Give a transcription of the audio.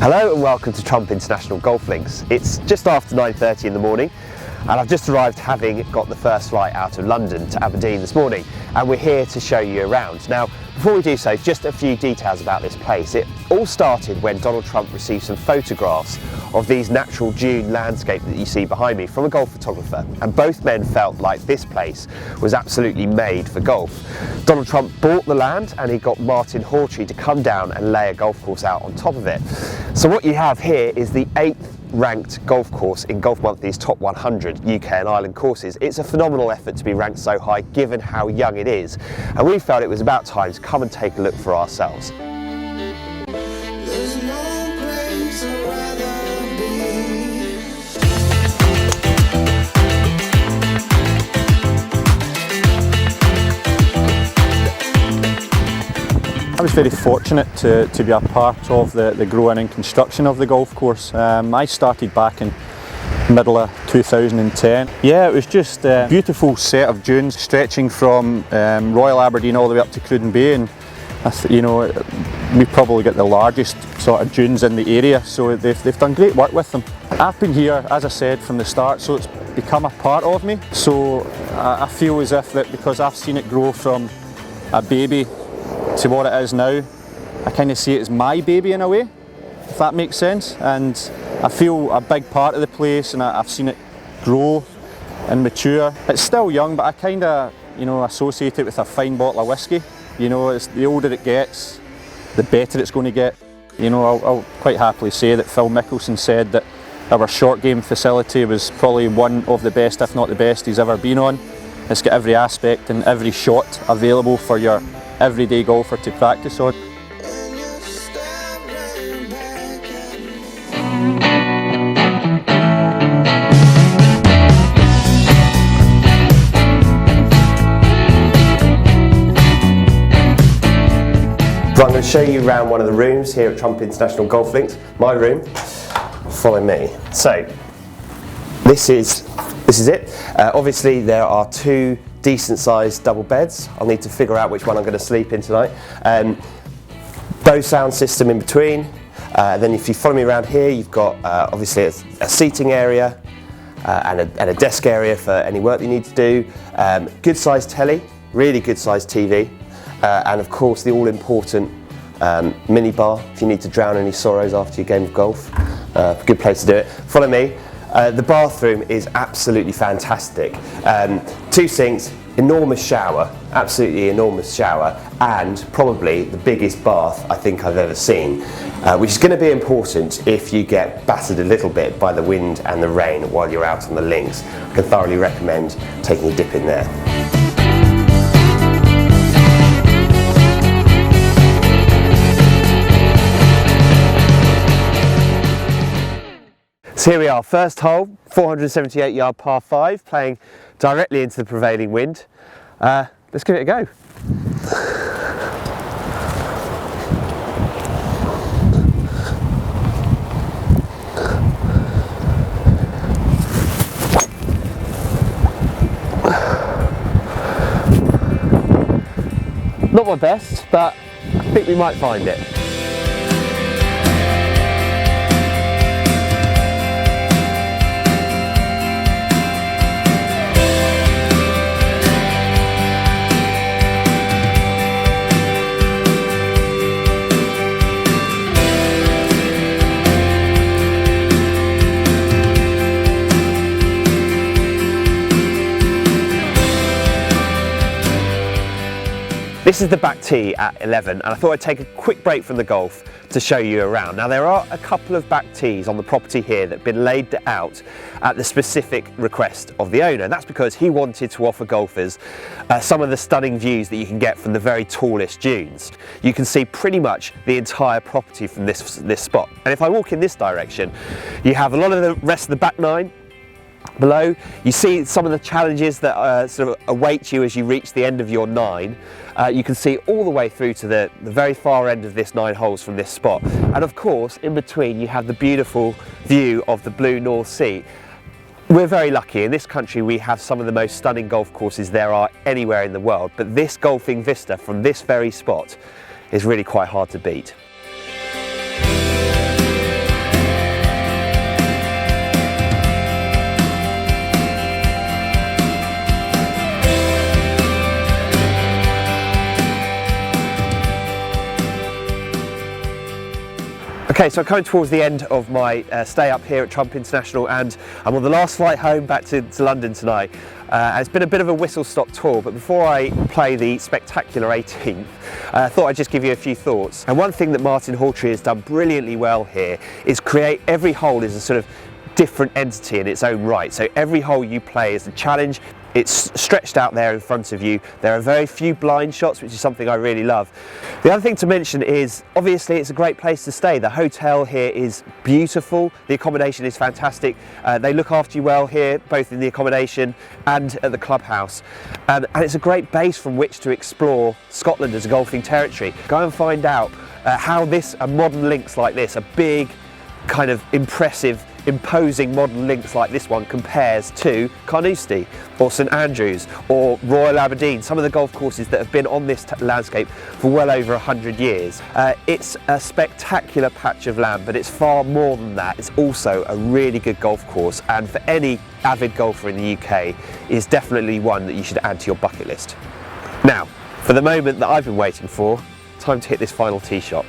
Hello and welcome to Trump International Golf Links. It's just after 9:30 in the morning and I've just arrived having got the first flight out of London to Aberdeen this morning, and we're here to show you around. Now, before we do so, just a few details about this place. It all started when Donald Trump received some photographs of these natural dune landscape that you see behind me from a golf photographer, and both men felt like this place was absolutely made for golf. Donald Trump bought the land and he got Martin Hawtrey to come down and lay a golf course out on top of it. So what you have here is the 8th ranked golf course in Golf Monthly's top 100 UK and Ireland courses. It's a phenomenal effort to be ranked so high given how young it is, and we felt it was about time to come and take a look for ourselves. I was very fortunate to be a part of the growing and construction of the golf course. I started back in middle of 2010. Yeah, it was just a beautiful set of dunes stretching from Royal Aberdeen all the way up to Cruden Bay, and you know, we probably got the largest sort of dunes in the area, so they've done great work with them. I've been here, as I said, from the start, so it's become a part of me. So I feel as if that because I've seen it grow from a baby to what it is now, I kind of see it as my baby in a way, if that makes sense. And I feel a big part of the place, and I've seen it grow and mature. It's still young, but I kind of, you know, associate it with a fine bottle of whiskey. You know, it's the older it gets, the better it's going to get. You know, I'll quite happily say that Phil Mickelson said that our short game facility was probably one of the best, if not the best, he's ever been on. It's got every aspect and every shot available for your everyday golfer to practice on. So I'm going to show you around one of the rooms here at Trump International Golf Links, my room. Follow me. So this is it. Obviously there are two decent sized double beds. I'll need to figure out which one I'm going to sleep in tonight. Bose sound system in between. Then if you follow me around here, you've got obviously a seating area and a desk area for any work that you need to do. Good sized telly, really good sized TV. And of course the all important mini bar if you need to drown any sorrows after your game of golf. Good place to do it. Follow me. The bathroom is absolutely fantastic. 2 sinks, enormous shower, absolutely enormous shower, and probably the biggest bath I think I've ever seen, which is going to be important if you get battered a little bit by the wind and the rain while you're out on the links. I can thoroughly recommend taking a dip in there. So here we are, first hole, 478 yard par 5, playing directly into the prevailing wind. Let's give it a go. Not my best, but I think we might find it. This is the back tee at 11, and I thought I'd take a quick break from the golf to show you around. Now there are a couple of back tees on the property here that have been laid out at the specific request of the owner. That's because he wanted to offer golfers some of the stunning views that you can get from the very tallest dunes. You can see pretty much the entire property from this spot. And if I walk in this direction, you have a lot of the rest of the back 9. Below, you see some of the challenges that sort of await you as you reach the end of your 9. You can see all the way through to the very far end of this 9 holes from this spot. And of course, in between, you have the beautiful view of the blue North Sea. We're very lucky. In this country, we have some of the most stunning golf courses there are anywhere in the world. But this golfing vista from this very spot is really quite hard to beat. Okay, so I'm coming towards the end of my stay up here at Trump International, and I'm on the last flight home back to London tonight. It's been a bit of a whistle-stop tour, but before I play the spectacular 18th, I thought I'd just give you a few thoughts. And one thing that Martin Hawtrey has done brilliantly well here is create every hole as a sort of different entity in its own right. So every hole you play is a challenge. It's stretched out there in front of you. There are very few blind shots, which is something I really love. The other thing to mention is, obviously, it's a great place to stay. The hotel here is beautiful. The accommodation is fantastic. They look after you well here, both in the accommodation and at the clubhouse. And it's a great base from which to explore Scotland as a golfing territory. Go and find out how a modern links like this, a big, kind of impressive, imposing modern links like this one, compares to Carnoustie or St Andrews or Royal Aberdeen, some of the golf courses that have been on this landscape for well over 100 years. It's a spectacular patch of land, but it's far more than that. It's also a really good golf course, and for any avid golfer in the UK, is definitely one that you should add to your bucket list. Now, for the moment that I've been waiting for, time to hit this final tee shot.